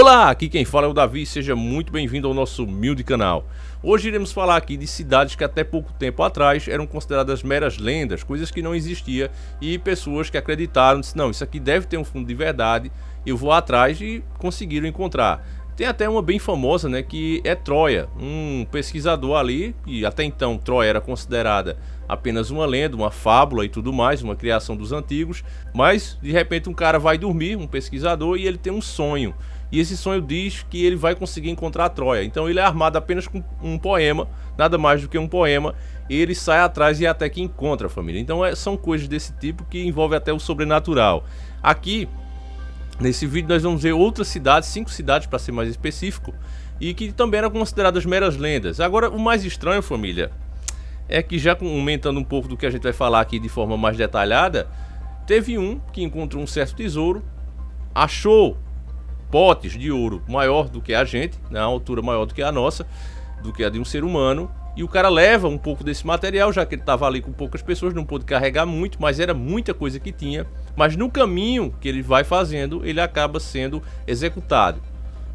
Olá, aqui quem fala é o Davi, seja muito bem-vindo ao nosso humilde canal. Hoje iremos falar aqui de cidades que até pouco tempo atrás eram consideradas meras lendas, coisas que não existiam, e pessoas que acreditaram, disseram, não, isso aqui deve ter um fundo de verdade, eu vou atrás e conseguiram encontrar. Tem até uma bem famosa, né, que é Troia, um pesquisador ali, e até então Troia era considerada apenas uma lenda, uma fábula e tudo mais, uma criação dos antigos, mas de repente um cara vai dormir, um pesquisador, e ele tem um sonho. E esse sonho diz que ele vai conseguir encontrar a Troia. Então ele é armado apenas com um poema, nada mais do que um poema, e ele sai atrás e até que encontra a família. Então são coisas desse tipo que envolvem até o sobrenatural. Aqui, nesse vídeo, nós vamos ver outras cidades, 5 cidades para ser mais específico, e que também eram consideradas meras lendas. Agora, o mais estranho, família, é que já comentando um pouco do que a gente vai falar aqui de forma mais detalhada, teve um que encontrou um certo tesouro, achou potes de ouro maior do que a gente, na altura maior do que a nossa, do que a de um ser humano, e o cara leva um pouco desse material, já que ele estava ali com poucas pessoas, não pôde carregar muito, mas era muita coisa que tinha, mas no caminho que ele vai fazendo, ele acaba sendo executado,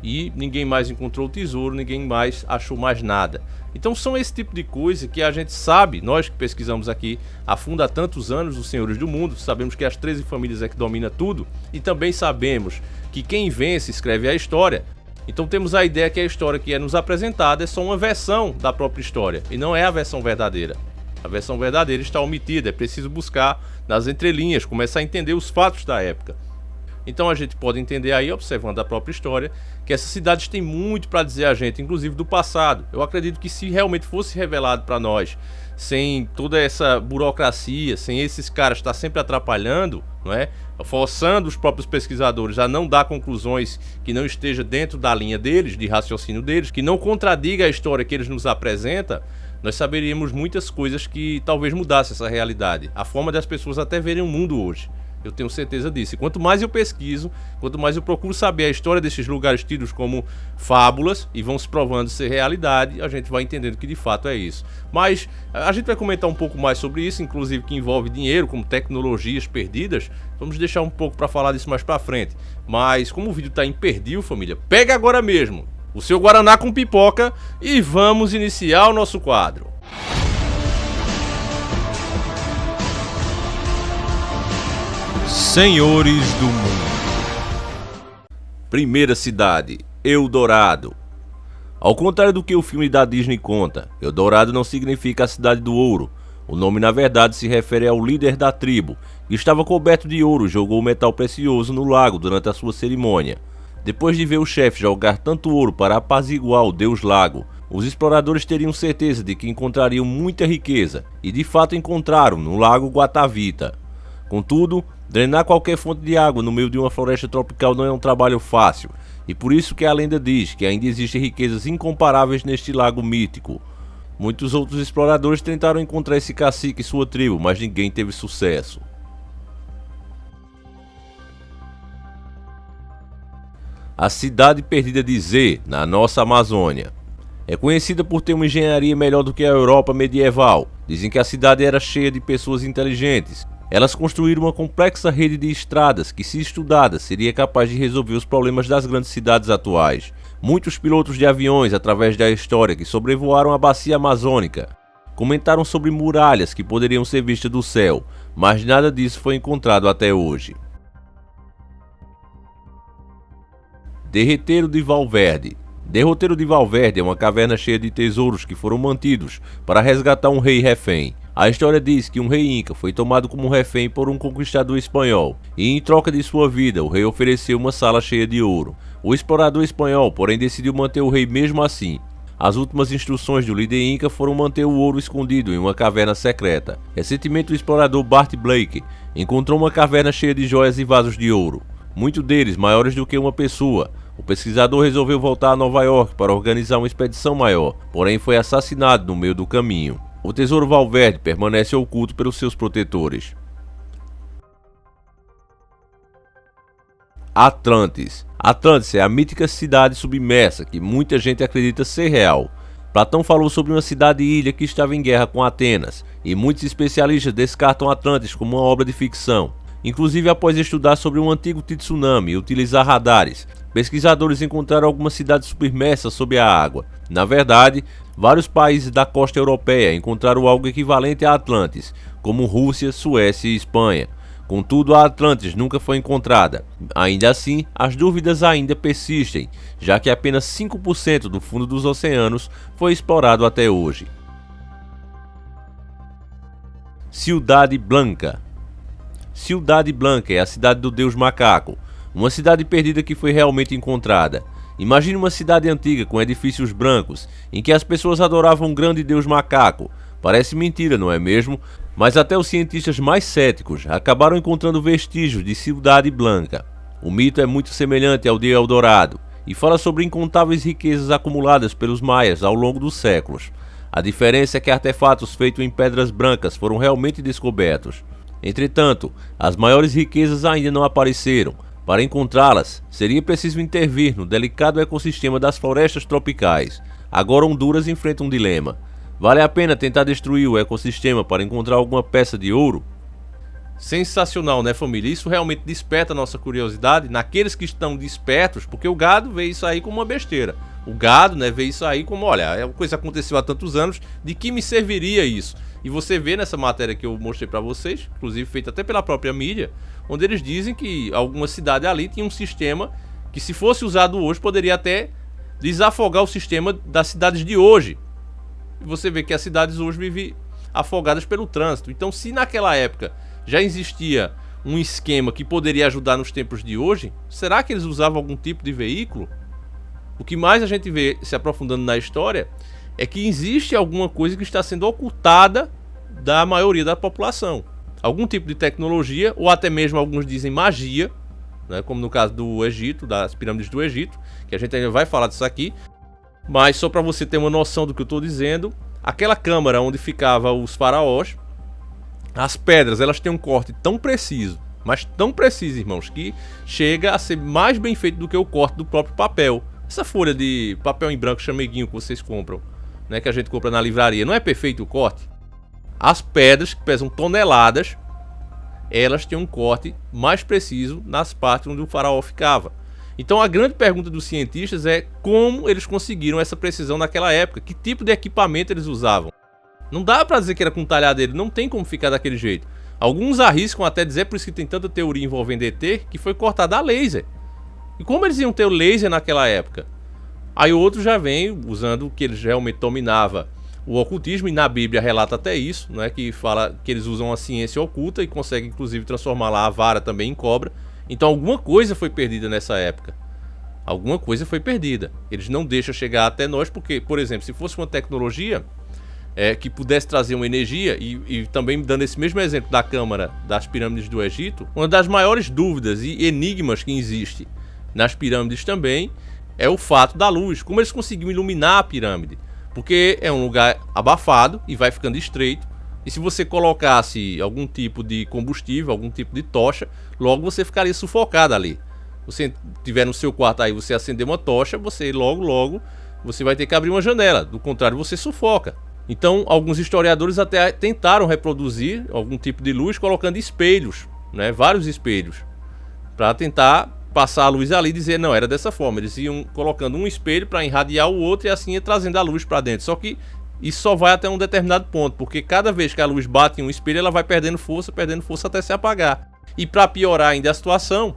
e ninguém mais encontrou o tesouro, ninguém mais achou mais nada. Então são esse tipo de coisa que a gente sabe, nós que pesquisamos aqui a fundo há tantos anos os Senhores do Mundo, sabemos que as 13 famílias é que domina tudo, e também sabemos que quem vence escreve a história. Então temos a ideia que a história que é nos apresentada é só uma versão da própria história, e não é a versão verdadeira. A versão verdadeira está omitida, é preciso buscar nas entrelinhas, começar a entender os fatos da época. Então a gente pode entender aí, observando a própria história, que essas cidades têm muito para dizer a gente, inclusive do passado. Eu acredito que se realmente fosse revelado para nós, sem toda essa burocracia, sem esses caras estar sempre atrapalhando, não é? Forçando os próprios pesquisadores a não dar conclusões que não esteja dentro da linha deles, de raciocínio deles, que não contradiga a história que eles nos apresentam, nós saberíamos muitas coisas que talvez mudassem essa realidade. A forma das pessoas até verem o mundo hoje. Eu tenho certeza disso. E quanto mais eu pesquiso, quanto mais eu procuro saber a história desses lugares tidos como fábulas e vão se provando ser realidade, a gente vai entendendo que de fato é isso. Mas a gente vai comentar um pouco mais sobre isso, inclusive que envolve dinheiro, como tecnologias perdidas. Vamos deixar um pouco para falar disso mais para frente. Mas como o vídeo está imperdível, família, pega agora mesmo o seu Guaraná com pipoca e vamos iniciar o nosso quadro. Senhores do Mundo. Primeira cidade, Eldorado. Ao contrário do que o filme da Disney conta, Eldorado não significa a cidade do ouro. O nome na verdade se refere ao líder da tribo, que estava coberto de ouro e jogou o metal precioso no lago durante a sua cerimônia. Depois de ver o chefe jogar tanto ouro para apaziguar o deus lago, os exploradores teriam certeza de que encontrariam muita riqueza, e de fato encontraram no lago Guatavita. Contudo, drenar qualquer fonte de água no meio de uma floresta tropical não é um trabalho fácil, e por isso que a lenda diz que ainda existem riquezas incomparáveis neste lago mítico. Muitos outros exploradores tentaram encontrar esse cacique e sua tribo, mas ninguém teve sucesso. A cidade perdida de Z, na nossa Amazônia. É conhecida por ter uma engenharia melhor do que a Europa medieval. Dizem que a cidade era cheia de pessoas inteligentes. Elas construíram uma complexa rede de estradas que, se estudada, seria capaz de resolver os problemas das grandes cidades atuais. Muitos pilotos de aviões, através da história, que sobrevoaram a bacia amazônica, comentaram sobre muralhas que poderiam ser vistas do céu, mas nada disso foi encontrado até hoje. Derreteiro de Valverde. Derroteiro de Valverde é uma caverna cheia de tesouros que foram mantidos para resgatar um rei refém. A história diz que um rei inca foi tomado como refém por um conquistador espanhol, e em troca de sua vida, o rei ofereceu uma sala cheia de ouro. O explorador espanhol, porém, decidiu manter o rei mesmo assim. As últimas instruções do líder inca foram manter o ouro escondido em uma caverna secreta. Recentemente, o explorador Bart Blake encontrou uma caverna cheia de joias e vasos de ouro, muitos deles maiores do que uma pessoa. O pesquisador resolveu voltar a Nova York para organizar uma expedição maior, porém foi assassinado no meio do caminho. O tesouro Valverde permanece oculto pelos seus protetores. Atlantis. Atlantis é a mítica cidade submersa que muita gente acredita ser real. Platão falou sobre uma cidade-ilha que estava em guerra com Atenas, e muitos especialistas descartam Atlantis como uma obra de ficção. Inclusive após estudar sobre um antigo tsunami e utilizar radares, pesquisadores encontraram algumas cidades submersas sob a água. Na verdade, vários países da costa europeia encontraram algo equivalente a Atlantis, como Rússia, Suécia e Espanha. Contudo, a Atlantis nunca foi encontrada. Ainda assim, as dúvidas ainda persistem, já que apenas 5% do fundo dos oceanos foi explorado até hoje. Ciudad Blanca. Ciudad Blanca é a cidade do deus macaco, uma cidade perdida que foi realmente encontrada. Imagine uma cidade antiga com edifícios brancos, em que as pessoas adoravam um grande deus macaco. Parece mentira, não é mesmo? Mas até os cientistas mais céticos acabaram encontrando vestígios de Ciudad Blanca. O mito é muito semelhante ao de El Dorado e fala sobre incontáveis riquezas acumuladas pelos maias ao longo dos séculos. A diferença é que artefatos feitos em pedras brancas foram realmente descobertos. Entretanto, as maiores riquezas ainda não apareceram. Para encontrá-las, seria preciso intervir no delicado ecossistema das florestas tropicais. Agora Honduras enfrenta um dilema. Vale a pena tentar destruir o ecossistema para encontrar alguma peça de ouro? Sensacional, né, família? Isso realmente desperta a nossa curiosidade naqueles que estão despertos, porque o gado vê isso aí como uma besteira. O gado, né, vê isso aí como, olha, a coisa aconteceu há tantos anos, de que me serviria isso? E você vê nessa matéria que eu mostrei para vocês, inclusive feita até pela própria mídia, onde eles dizem que alguma cidade ali tinha um sistema que, se fosse usado hoje, poderia até desafogar o sistema das cidades de hoje. E você vê que as cidades hoje vivem afogadas pelo trânsito. Então, se naquela época já existia um esquema que poderia ajudar nos tempos de hoje, será que eles usavam algum tipo de veículo? O que mais a gente vê se aprofundando na história é que existe alguma coisa que está sendo ocultada da maioria da população. Algum tipo de tecnologia, ou até mesmo alguns dizem magia, né, como no caso do Egito, das pirâmides do Egito, que a gente ainda vai falar disso aqui. Mas só para você ter uma noção do que eu estou dizendo, aquela câmara onde ficavam os faraós, as pedras, elas têm um corte tão preciso, mas tão preciso, irmãos, que chega a ser mais bem feito do que o corte do próprio papel. Essa folha de papel em branco chameguinho que vocês compram, né, que a gente compra na livraria, não é perfeito o corte? As pedras, que pesam toneladas, elas têm um corte mais preciso nas partes onde o faraó ficava. Então a grande pergunta dos cientistas é como eles conseguiram essa precisão naquela época, que tipo de equipamento eles usavam. Não dá pra dizer que era com talhadeiro, não tem como ficar daquele jeito. Alguns arriscam até dizer, por isso que tem tanta teoria envolvendo ET, que foi cortado a laser. E como eles iam ter o laser naquela época? Aí outros já vêm usando o que eles realmente dominavam, o ocultismo, e na Bíblia relata até isso, né, que fala que eles usam a ciência oculta e conseguem inclusive transformar lá a vara também em cobra. Então alguma coisa foi perdida nessa época. Alguma coisa foi perdida. Eles não deixam chegar até nós porque, por exemplo, se fosse uma tecnologia que pudesse trazer uma energia, e também dando esse mesmo exemplo da câmara das pirâmides do Egito, uma das maiores dúvidas e enigmas que existe nas pirâmides também é o fato da luz. Como eles conseguiam iluminar a pirâmide? Porque é um lugar abafado e vai ficando estreito. E se você colocasse algum tipo de combustível, algum tipo de tocha, logo você ficaria sufocado ali. Você tiver no seu quarto aí, você acender uma tocha, você logo você vai ter que abrir uma janela. Do contrário, você sufoca. Então, alguns historiadores até tentaram reproduzir algum tipo de luz colocando espelhos, né, vários espelhos, para tentar passar a luz ali e dizer, não, era dessa forma. Eles iam colocando um espelho para irradiar o outro e assim ia trazendo a luz para dentro. Só que isso só vai até um determinado ponto, porque cada vez que a luz bate em um espelho, ela vai perdendo força até se apagar. E para piorar ainda a situação,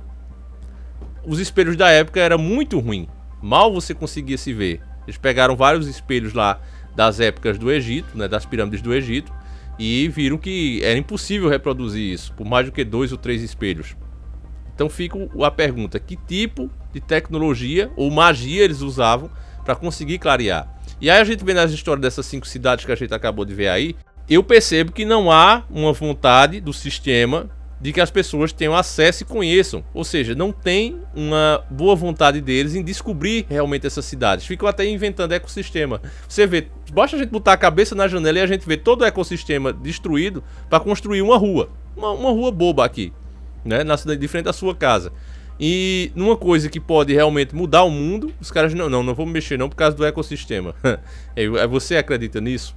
os espelhos da época eram muito ruins. Mal você conseguia se ver. Eles pegaram vários espelhos lá das épocas do Egito, né, das pirâmides do Egito, e viram que era impossível reproduzir isso, por mais do que 2 ou 3 espelhos. Então fica a pergunta, que tipo de tecnologia ou magia eles usavam para conseguir clarear? E aí a gente vê nas histórias dessas 5 cidades que a gente acabou de ver aí, eu percebo que não há uma vontade do sistema de que as pessoas tenham acesso e conheçam. Ou seja, não tem uma boa vontade deles em descobrir realmente essas cidades. Ficam até inventando ecossistema. Você vê, basta a gente botar a cabeça na janela e a gente vê todo o ecossistema destruído para construir uma rua. Uma rua boba aqui, né, na cidade de frente à sua casa. E numa coisa que pode realmente mudar o mundo, os caras não vão mexer não por causa do ecossistema. Você acredita nisso?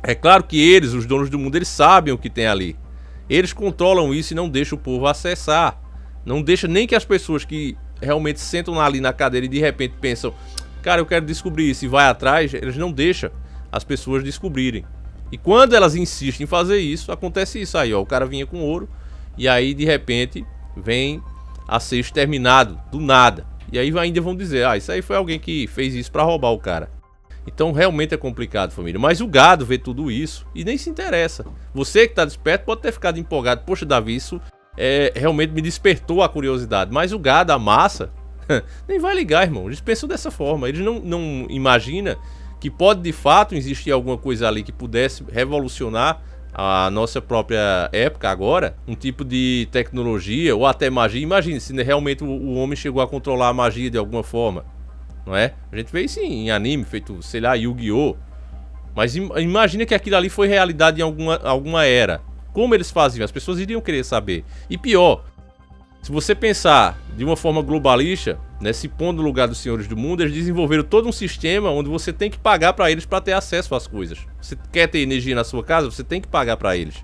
É claro que eles, os donos do mundo, eles sabem o que tem ali. Eles controlam isso e não deixam o povo acessar. Não deixa nem que as pessoas que realmente sentam ali na cadeira e de repente pensam, cara, eu quero descobrir isso, e vai atrás, eles não deixam as pessoas descobrirem. E quando elas insistem em fazer isso, acontece isso aí, ó, o cara vinha com ouro e aí de repente vem a ser exterminado do nada. E aí ainda vão dizer, isso aí foi alguém que fez isso pra roubar o cara. Então realmente é complicado, família. Mas o gado vê tudo isso e nem se interessa. Você que tá desperto pode ter ficado empolgado. Poxa, Davi, isso realmente me despertou a curiosidade. Mas o gado, a massa, nem vai ligar, irmão. Eles pensam dessa forma. Eles não imaginam que pode de fato existir alguma coisa ali que pudesse revolucionar a nossa própria época agora, um tipo de tecnologia ou até magia. Imagine se realmente o homem chegou a controlar a magia de alguma forma, não é? A gente vê isso em anime, feito, sei lá, Yu-Gi-Oh! Mas imagina que aquilo ali foi realidade em alguma era. Como eles faziam? As pessoas iriam querer saber. E pior, se você pensar de uma forma globalista, né, se pondo no lugar dos senhores do mundo, eles desenvolveram todo um sistema onde você tem que pagar para eles para ter acesso às coisas. Você quer ter energia na sua casa, você tem que pagar para eles.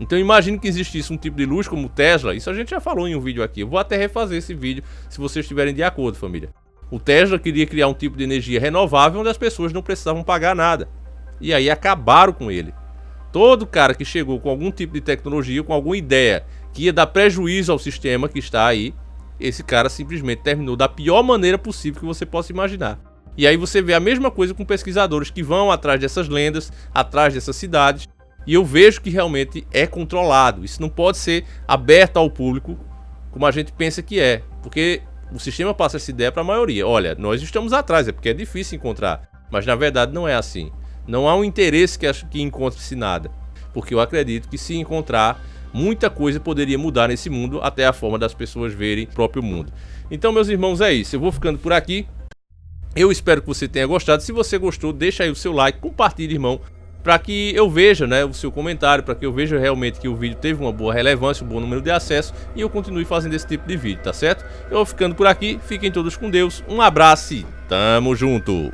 Então imagine que existisse um tipo de luz como o Tesla. Isso a gente já falou em um vídeo aqui. Eu vou até refazer esse vídeo se vocês estiverem de acordo, família. O Tesla queria criar um tipo de energia renovável onde as pessoas não precisavam pagar nada. E aí acabaram com ele. Todo cara que chegou com algum tipo de tecnologia, com alguma ideia que ia dar prejuízo ao sistema que está aí, esse cara simplesmente terminou da pior maneira possível que você possa imaginar. E aí você vê a mesma coisa com pesquisadores que vão atrás dessas lendas, atrás dessas cidades, e eu vejo que realmente é controlado. Isso não pode ser aberto ao público como a gente pensa que é, porque o sistema passa essa ideia para a maioria. Olha, nós estamos atrás, é porque é difícil encontrar, mas na verdade não é assim. Não há um interesse que encontre-se nada, porque eu acredito que se encontrar, muita coisa poderia mudar nesse mundo, até a forma das pessoas verem o próprio mundo. Então, meus irmãos, é isso. Eu vou ficando por aqui. Eu espero que você tenha gostado. Se você gostou, deixa aí o seu like, compartilhe, irmão, para que eu veja, né, o seu comentário, para que eu veja realmente que o vídeo teve uma boa relevância, um bom número de acessos e eu continue fazendo esse tipo de vídeo, tá certo? Eu vou ficando por aqui. Fiquem todos com Deus. Um abraço e tamo junto!